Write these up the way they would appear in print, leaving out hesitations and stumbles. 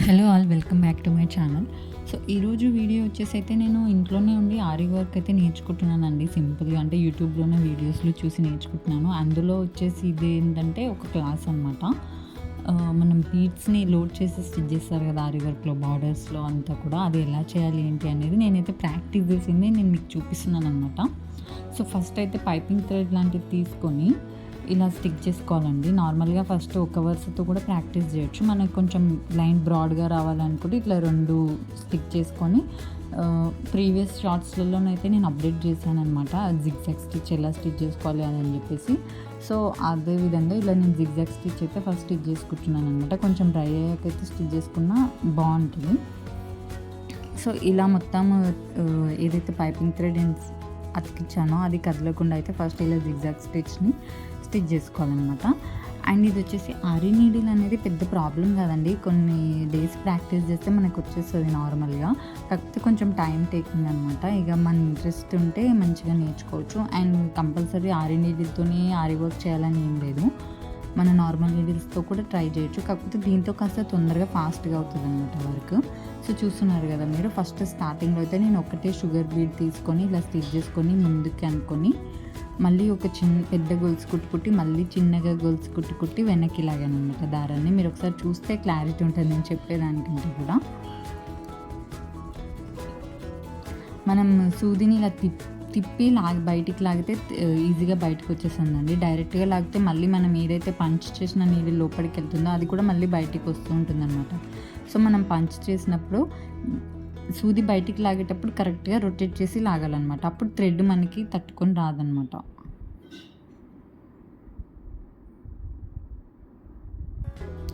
Hello all, welcome back to my channel. So ఈరోజు video వచ్చేసి అయితే నేను ఇంట్లోనే ఉండి ఆరి వర్క్ అయితే నేర్చుకుంటున్నానండి. సింపుల్గా అంటే యూట్యూబ్లోనే వీడియోస్లో చూసి నేర్చుకుంటున్నాను. అందులో వచ్చేసి ఇది ఏంటంటే ఒక క్లాస్ అనమాట. మనం బీడ్స్ని లోడ్ చేసి స్టిచ్ చేస్తారు కదా ఆరి వర్క్లో, బార్డర్స్లో అంతా కూడా. అది ఎలా చేయాలి ఏంటి అనేది నేనైతే ప్రాక్టీస్ చేసింది నేను మీకు చూపిస్తున్నాను అనమాట. సో ఫస్ట్ అయితే పైపింగ్ థ్రెడ్ లాంటిది తీసుకొని ఇలా స్టిక్ చేసుకోవాలండి. నార్మల్గా ఫస్ట్ ఒక వరుసతో కూడా ప్రాక్టీస్ చేయొచ్చు. మనకు కొంచెం లైన్ బ్రాడ్గా రావాలనుకుంటే ఇట్లా 2 స్టిక్ చేసుకొని, ప్రీవియస్ షార్ట్స్లలోనైతే నేను అప్డేట్ చేశాను అనమాట, జిగ్జాగ్ స్టిచ్ ఎలా స్టిచ్ చేసుకోవాలి అని చెప్పేసి. సో అదే విధంగా ఇలా నేను జిగ్జాగ్ స్టిచ్ అయితే ఫస్ట్ స్టిచ్ చేసుకుంటున్నాను అనమాట. కొంచెం డ్రై అయ్యాకైతే స్టిచ్ చేసుకున్నా బాగుంటుంది. సో ఇలా మొత్తం ఏదైతే పైపింగ్ థ్రెడ్ అతికిచ్చానో అది కదలకుండా అయితే ఫస్ట్ ఇలా జిగ్జాగ్ స్టిచ్ చేసుకోవాలన్నమాట. అండ్ ఇది వచ్చేసి ఆరి నీడిల్ అనేది పెద్ద ప్రాబ్లం కాదండి. కొన్ని డేస్ ప్రాక్టీస్ చేస్తే మనకు వచ్చేస్తుంది నార్మల్గా. కాకపోతే కొంచెం టైం టేకింగ్ అనమాట. ఇక మన ఇంట్రెస్ట్ ఉంటే మంచిగా నేర్చుకోవచ్చు. And compulsory aari నీడిల్తోనే aari work చేయాలని ఏం లేదు, మన నార్మల్ నీడిల్స్తో కూడా ట్రై చేయొచ్చు. కాకపోతే దీంతో కాస్త తొందరగా ఫాస్ట్గా అవుతుంది అనమాట వర్క్. సో చూస్తున్నారు కదా మీరు, ఫస్ట్ స్టార్టింగ్లో అయితే నేను ఒకటే షుగర్ బీడ్ తీసుకొని ఇలా స్టిచ్ చేసుకొని ముందుకి అనుకొని మళ్ళీ ఒక పెద్ద గొలుసు కుట్టి మళ్ళీ చిన్నగా గొలుసు కుట్టి వెనక్కి లాగాను అనమాట దారాన్ని. మీరు ఒకసారి చూస్తే క్లారిటీ ఉంటుంది నేను చెప్పేదానికంటే కూడా. మనం సూదిని ఇలా తిప్పి బయటికి లాగితే ఈజీగా బయటకు వచ్చేస్తుందండి. డైరెక్ట్గా లాగితే మళ్ళీ మనం ఏదైతే పంచ్ చేసిన నీళ్ళు లోపలికి వెళ్తుందో అది కూడా మళ్ళీ బయటికి వస్తూ ఉంటుందన్నమాట. సో మనం పంచ్ చేసినప్పుడు సూది బయటికి లాగేటప్పుడు కరెక్ట్గా రొటేట్ చేసి లాగాలన్నమాట. అప్పుడు థ్రెడ్ మనకి తట్టుకొని రాదనమాట.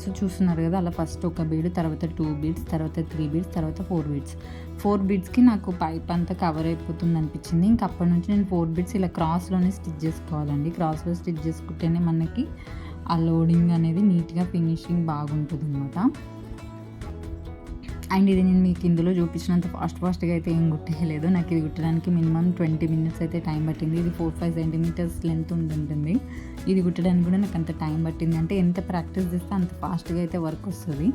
సో చూస్తున్నారు కదా, అలా ఫస్ట్ ఒక బీడ్, తర్వాత 2 బీడ్స్, తర్వాత 3 బీడ్స్, తర్వాత 4 బీడ్స్. 4 బీడ్స్కి నాకు పైప్ అంతా కవర్ అయిపోతుంది అనిపించింది. ఇంక అప్పటి నుంచి నేను 4 బీడ్స్ ఇలా క్రాస్లోనే స్టిచ్ చేసుకోవాలండి. క్రాస్లో స్టిచ్ చేసుకుంటేనే మనకి ఆ లోడింగ్ అనేది నీట్గా ఫినిషింగ్ బాగుంటుంది అనమాట. అండ్ ఇది నేను మీకు ఇందులో చూపించినంత ఫాస్ట్గా అయితే ఏం కుట్టేయలేదు. నాకు ఇది కుట్టడానికి మినిమం 20 మినిట్స్ అయితే టైం పట్టింది. ఇది 4-5 సెంటీమీటర్స్ లెంత్ ఉంటుంది. ఇది కుట్టడానికి కూడా నాకు అంత టైం పట్టింది. అంటే ఎంత ప్రాక్టీస్ చేస్తే అంత ఫాస్ట్గా అయితే వర్క్ వస్తుంది.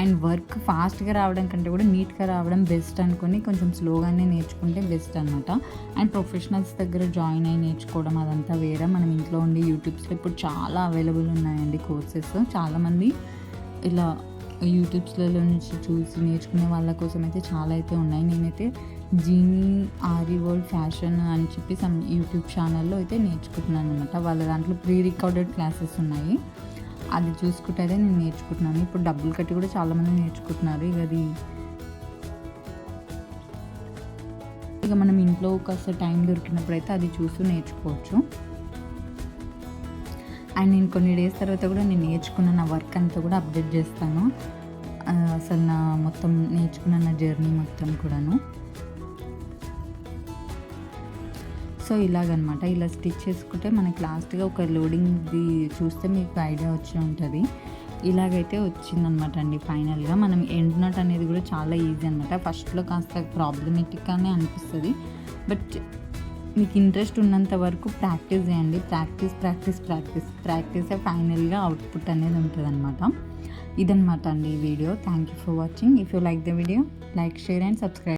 అండ్ వర్క్ ఫాస్ట్గా రావడం కంటే కూడా నీట్గా రావడం బెస్ట్ అనుకొని కొంచెం స్లోగానే నేర్చుకుంటే బెస్ట్ అనమాట. అండ్ ప్రొఫెషనల్స్ దగ్గర జాయిన్ అయ్యి నేర్చుకోవడం అదంతా వేరే. మనం ఇంట్లో ఉండి యూట్యూబ్స్లో ఇప్పుడు చాలా అవైలబుల్ ఉన్నాయండి కోర్సెస్. చాలామంది ఇలా యూట్యూబ్స్లలో నుంచి చూసి నేర్చుకునే వాళ్ళ కోసం అయితే చాలా అయితే ఉన్నాయి. నేనైతే జీనీ ఆరి వరల్డ్ ఫ్యాషన్ అని చెప్పి సమ్ యూట్యూబ్ ఛానల్లో అయితే నేర్చుకుంటున్నాను అనమాట. వాళ్ళ దాంట్లో ప్రీ రికార్డెడ్ క్లాసెస్ ఉన్నాయి. అది చూసుకుంటే అయితే నేను నేర్చుకుంటున్నాను. ఇప్పుడు డబ్బులు కట్టి కూడా చాలామంది నేర్చుకుంటున్నారు. ఇక మనం ఇంట్లో కాస్త టైం దొరికినప్పుడు అయితే అది చూసి నేర్చుకోవచ్చు. అండ్ నేను కొన్ని డేస్ తర్వాత కూడా నేను నేర్చుకున్న నా వర్క్ అంతా కూడా అప్డేట్ చేస్తాను. అసలు నా మొత్తం నేర్చుకున్న నా జర్నీ మొత్తం కూడాను. సో ఇలాగనమాట, ఇలా స్టిచ్ చేసుకుంటే మనకి లాస్ట్గా ఒక లోడింగ్ది చూస్తే మీకు ఐడియా వచ్చి ఉంటుంది. ఇలాగైతే వచ్చిందనమాట అండి ఫైనల్గా. మనం ఎండ్ నాట్ అనేది కూడా చాలా ఈజీ అనమాట. ఫస్ట్లో కాస్త ప్రాబ్లమేటిక్గానే అనిపిస్తుంది, బట్ మీకు ఇంట్రెస్ట్ ఉన్నంత వరకు ప్రాక్టీస్ చేయండి. ప్రాక్టీసే ఫైనల్గా అవుట్పుట్ అనేది ఉంటుంది అనమాట. ఇదనమాట అండి ఈ video. Thank you for watching. If you like the video, like, share and subscribe.